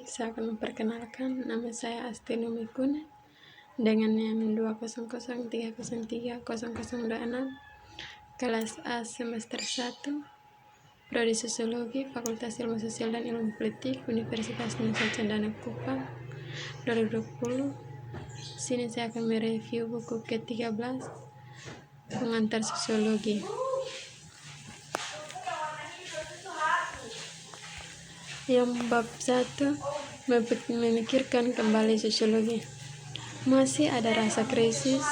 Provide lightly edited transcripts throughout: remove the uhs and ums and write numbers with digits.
Saya akan memperkenalkan, nama saya Asti Numikun dengan NIM 20030030026, kelas A semester 1, Prodi Sosiologi, Fakultas Ilmu Sosial dan Ilmu Politik, Universitas Nusa Cendana Kupang, 2020. Sini saya akan mereview buku ke-13, Pengantar Sosiologi. Yang bab 1, memikirkan kembali sosiologi. Masih ada rasa krisis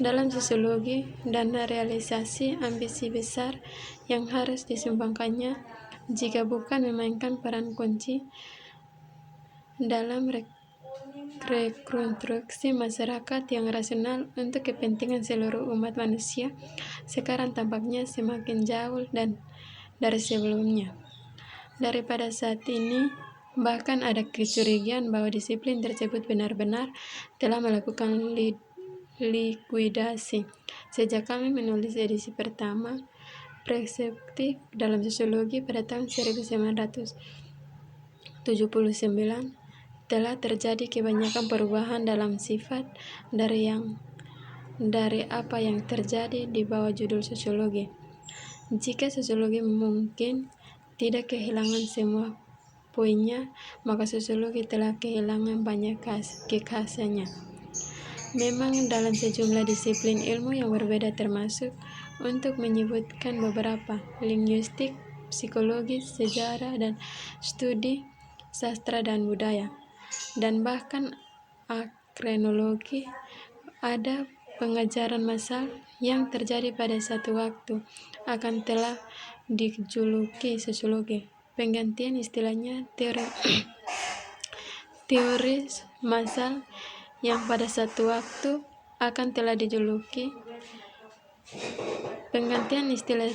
dalam sosiologi dan realisasi ambisi besar yang harus disumbangkannya jika bukan memainkan peran kunci dalam rekonstruksi masyarakat yang rasional untuk kepentingan seluruh umat manusia. Sekarang tampaknya semakin jauh dan dari sebelumnya. Daripada saat ini, bahkan ada kecurigaan bahwa disiplin tersebut benar-benar telah melakukan likuidasi. Sejak kami menulis edisi pertama, Perspektif dalam Sosiologi pada tahun 1979, telah terjadi kebanyakan perubahan dalam sifat dari apa yang terjadi di bawah judul sosiologi. Jika sosiologi mungkin tidak kehilangan semua poinnya, maka sosiologi telah kehilangan banyak kekhasannya. Memang dalam sejumlah disiplin ilmu yang berbeda, termasuk untuk menyebutkan beberapa, linguistik, psikologi, sejarah, dan studi sastra dan budaya, dan bahkan akrenologi, ada pengajaran massal yang terjadi pada satu waktu akan telah dijuluki sosiologi. Penggantian istilahnya teori massal yang pada satu waktu akan telah dijuluki penggantian istilah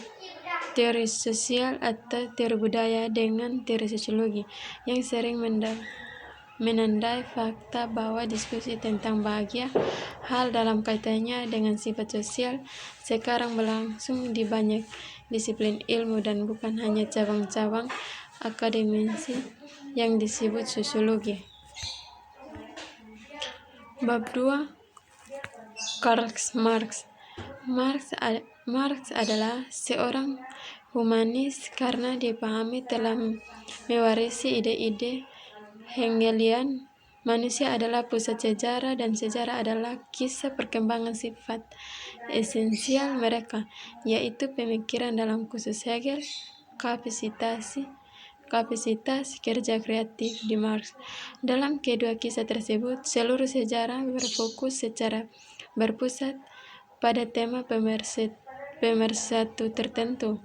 teori sosial atau teori budaya dengan teori sosiologi yang sering menandai fakta bahwa diskusi tentang bahagia hal dalam kaitannya dengan sifat sosial sekarang berlangsung di banyak disiplin ilmu dan bukan hanya cabang-cabang akademisi yang disebut sosiologi. Bab 2, Karl Marx. Marx adalah seorang humanis karena dipahami telah mewarisi ide-ide Hegelian. Manusia adalah pusat sejarah dan sejarah adalah kisah perkembangan sifat esensial mereka, yaitu pemikiran dalam khusus Hegel, kapasitas kerja kreatif di Marx. Dalam kedua kisah tersebut, seluruh sejarah berpusat pada tema pemersatu tertentu.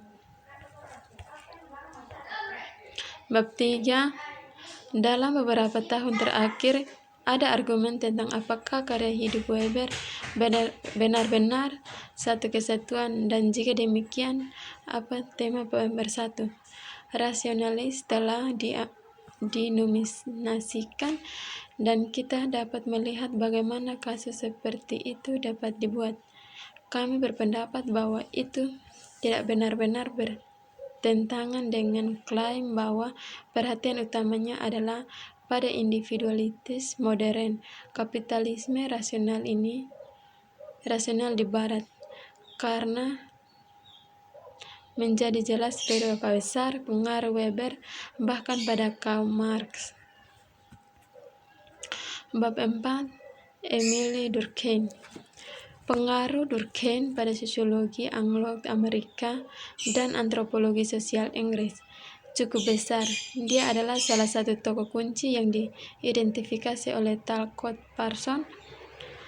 Bab 3, dalam beberapa tahun terakhir, ada argumen tentang apakah karya hidup Weber benar-benar satu kesatuan, dan jika demikian, apa tema pemersatu. Rasionalis telah dinominasikan, dan kita dapat melihat bagaimana kasus seperti itu dapat dibuat. Kami berpendapat bahwa itu tidak benar-benar bertentangan dengan klaim bahwa perhatian utamanya adalah pada individualitas modern. Kapitalisme rasional di Barat, karena menjadi jelas seberapa besar pengaruh Weber bahkan pada kaum Marx. Bab 4, Emile Durkheim. Pengaruh Durkheim pada sosiologi Anglo-Amerika dan antropologi sosial Inggris cukup besar. Dia adalah salah satu tokoh kunci yang diidentifikasi oleh Talcott Parsons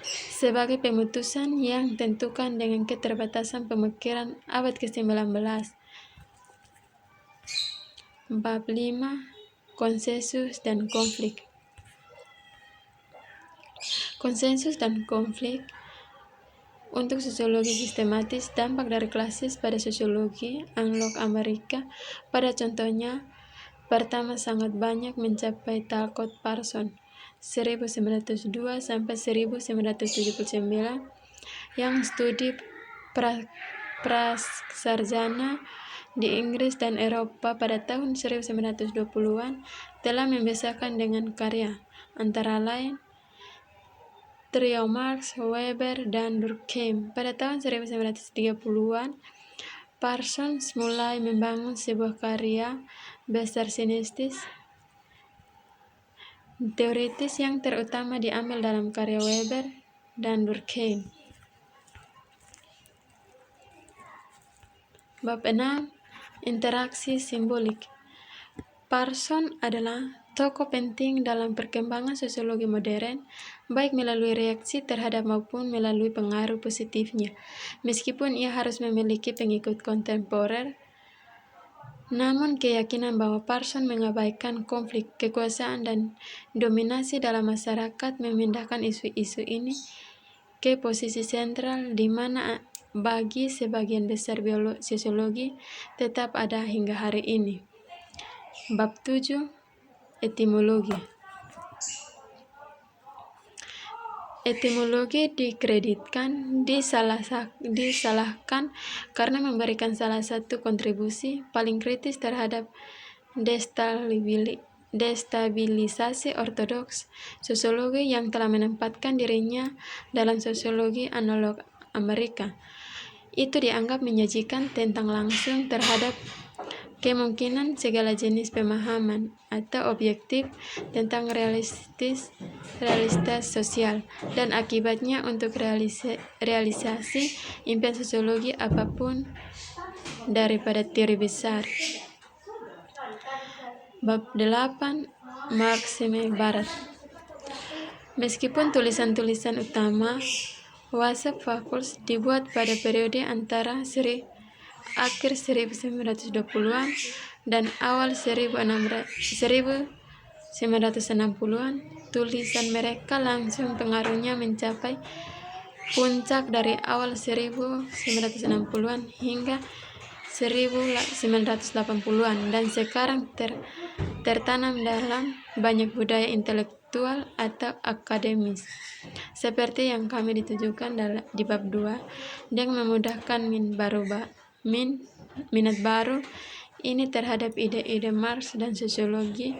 sebagai pemutusan yang tentukan dengan keterbatasan pemikiran abad ke-19. Bab 5, Konsensus dan konflik. Konsensus dan konflik untuk sosiologi sistematis dampak dari klasis pada sosiologi Anglo-Amerika. Pada contohnya pertama sangat banyak mencapai Talcott Parsons 1902 sampai 1979 yang studi prasarjana di Inggris dan Eropa pada tahun 1920-an telah membiasakan dengan karya, antara lain trio Marx, Weber, dan Durkheim. Pada tahun 1930-an, Parsons mulai membangun sebuah karya besar sintesis teoritis yang terutama diambil dalam karya Weber dan Durkheim. Bab 6. Interaksi simbolik. Parsons adalah tokoh penting dalam perkembangan sosiologi modern, baik melalui reaksi terhadap maupun melalui pengaruh positifnya. Meskipun ia harus memiliki pengikut kontemporer, namun keyakinan bahwa Parsons mengabaikan konflik kekuasaan dan dominasi dalam masyarakat memindahkan isu-isu ini ke posisi sentral di mana bagi sebagian besar sosiologi tetap ada hingga hari ini. Bab 7. Etimologi. Etimologi dikreditkan disalahkan karena memberikan salah satu kontribusi paling kritis terhadap destabilisasi ortodoks sosiologi yang telah menempatkan dirinya dalam sosiologi analog Amerika. Itu dianggap menyajikan tentang langsung terhadap kemungkinan segala jenis pemahaman atau objektif tentang realitas sosial dan akibatnya untuk realisasi impian sosiologi apapun daripada teori besar. Bab 8. Marxisme Barat. Meskipun tulisan-tulisan utama Joseph Goebbels dibuat pada periode antara akhir 1920-an dan awal 1960-an, tulisan mereka langsung pengaruhnya mencapai puncak dari awal 1960-an hingga 1980-an dan sekarang tertanam dalam banyak budaya intelektual atau akademis. Seperti yang kami ditujukan di bab 2, dengan memudahkan minat baru ini terhadap ide-ide Marx dan sosiologi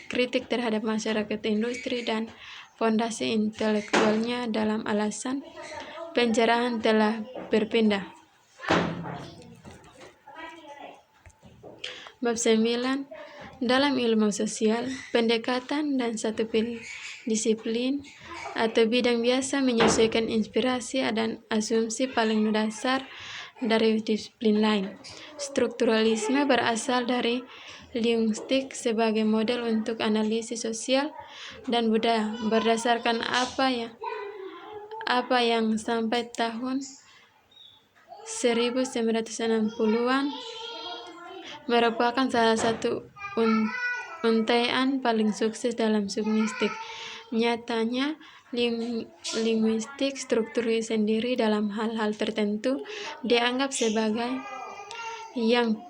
kritik terhadap masyarakat industri dan fondasi intelektualnya dalam alasan pencerahan telah berpindah. Bab 9. Dalam ilmu sosial, pendekatan dan satu disiplin atau bidang biasa menyesuaikan inspirasi dan asumsi paling dasar dari disiplin lain. Strukturalisme berasal dari linguistik sebagai model untuk analisis sosial dan budaya berdasarkan apa yang sampai tahun 1960-an merupakan salah satu untaian paling sukses dalam sublinguistik. Nyatanya, linguistik struktur sendiri dalam hal-hal tertentu dianggap sebagai yang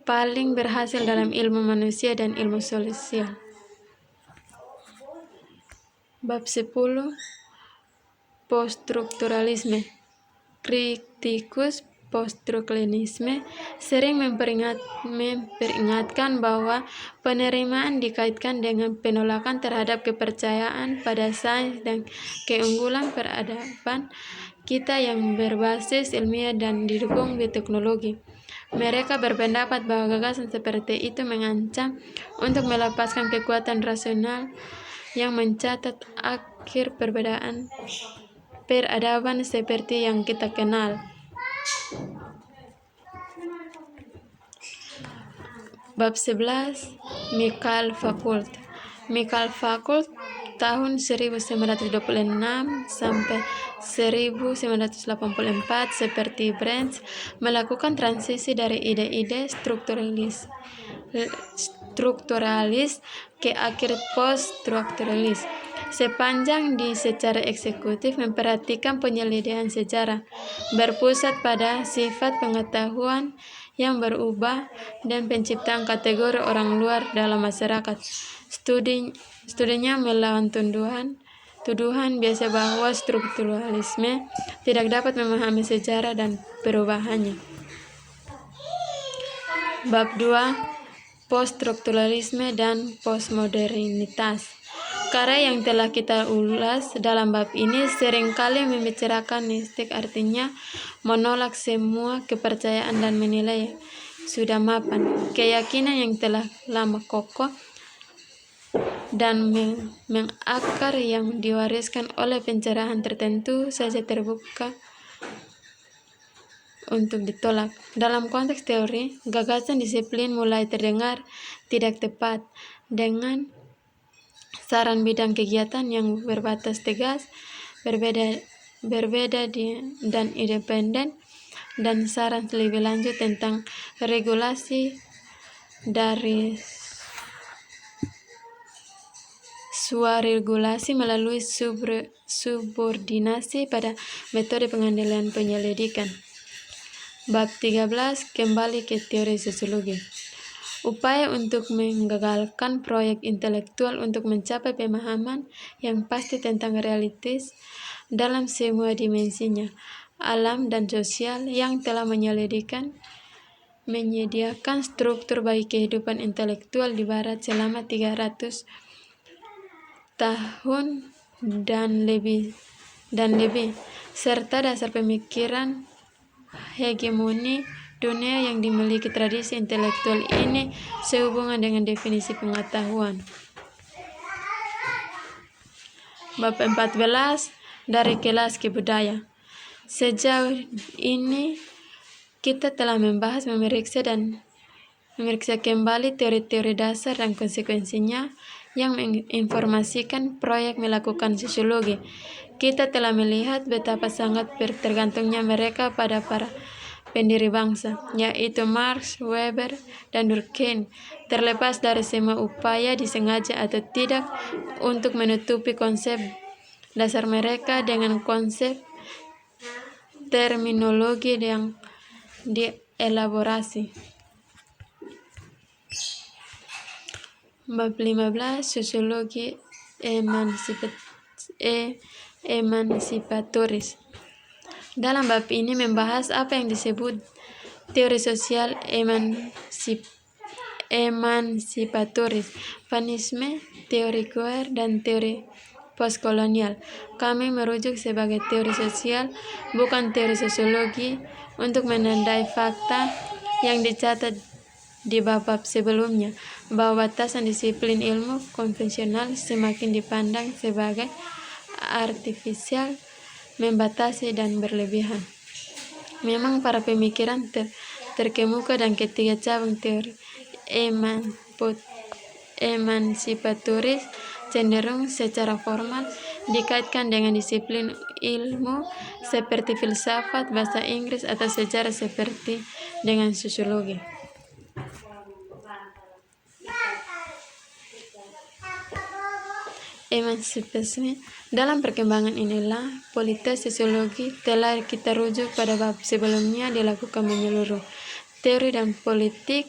paling berhasil dalam ilmu manusia dan ilmu sosial. Bab 10. Poststrukturalisme. Kritikus poststrukturalisme sering memperingatkan bahwa penerimaan dikaitkan dengan penolakan terhadap kepercayaan pada sains dan keunggulan peradaban kita yang berbasis ilmiah dan didukung teknologi. Mereka berpendapat bahwa gagasan seperti itu mengancam untuk melepaskan kekuatan rasional yang mencatat akhir perbedaan peradaban seperti yang kita kenal. Bab 11. Mikhail Foucault. Mikhail Foucault tahun 1926 sampai 1984 seperti Brandt melakukan transisi dari ide-ide strukturalis ke akhir post-strukturalis. Sepanjang secara eksekutif memperhatikan penyelesaian sejarah berpusat pada sifat pengetahuan yang berubah dan penciptaan kategori orang luar dalam masyarakat. Studinya melawan tuduhan biasa bahwa strukturalisme tidak dapat memahami sejarah dan perubahannya. Bab 2. poststrukturalisme, dan postmodernitas. Karya yang telah kita ulas dalam bab ini seringkali membicarakan nistik, artinya menolak semua kepercayaan dan menilai sudah mapan, keyakinan yang telah lama kokoh dan mengakar yang diwariskan oleh pencerahan tertentu saja terbuka untuk ditolak. Dalam konteks teori, gagasan disiplin mulai terdengar tidak tepat dengan saran bidang kegiatan yang berbatas tegas, berbeda dan independen, dan saran lebih lanjut tentang regulasi dari swaregulasi melalui subordinasi pada metode pengendalian penyelidikan. Bab 13, kembali ke teori sosiologi. Upaya untuk menggagalkan proyek intelektual untuk mencapai pemahaman yang pasti tentang realitas dalam semua dimensinya, alam dan sosial, yang telah menyediakan struktur bagi kehidupan intelektual di Barat selama 300 tahun dan lebih, serta dasar pemikiran hegemoni dunia yang dimiliki tradisi intelektual ini sehubungan dengan definisi pengetahuan. Bab 14, dari kelas ke budaya. Sejauh ini kita telah membahas, memeriksa kembali teori-teori dasar dan konsekuensinya yang menginformasikan proyek melakukan sosiologi. Kita telah melihat betapa sangat tergantungnya mereka pada para pendiri bangsa, yaitu Marx, Weber, dan Durkheim, terlepas dari semua upaya disengaja atau tidak untuk menutupi konsep dasar mereka dengan konsep terminologi yang dielaborasi. Bab 15, sosiologi emansipatoris. Dalam bab ini membahas apa yang disebut teori sosial emansipatoris, fanisme, teori queer, dan teori postkolonial. Kami merujuk sebagai teori sosial, bukan teori sosiologi, untuk menandai fakta yang dicatat di bab-bab sebelumnya, bahwa batasan disiplin ilmu konvensional semakin dipandang sebagai artifisial, membatasi, dan berlebihan. Memang para pemikiran terkemuka dan ketiga cabang teori emansipatoris cenderung secara formal dikaitkan dengan disiplin ilmu seperti filsafat, bahasa Inggris, atau sejarah seperti dengan sosiologi. Emansipasi. Dalam perkembangan inilah politik sosiologi telah kita rujuk pada bab sebelumnya dilakukan menyeluruh. Teori dan politik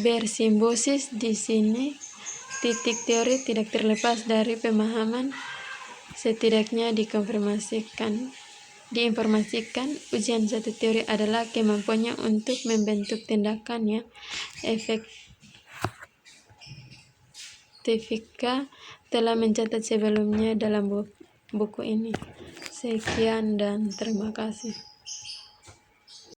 bersimbiosis di sini. Titik teori tidak terlepas dari pemahaman, setidaknya diinformasikan. Ujian satu teori adalah kemampuannya untuk membentuk tindakan yang efektifika telah mencatat sebelumnya dalam buku ini. Sekian dan terima kasih.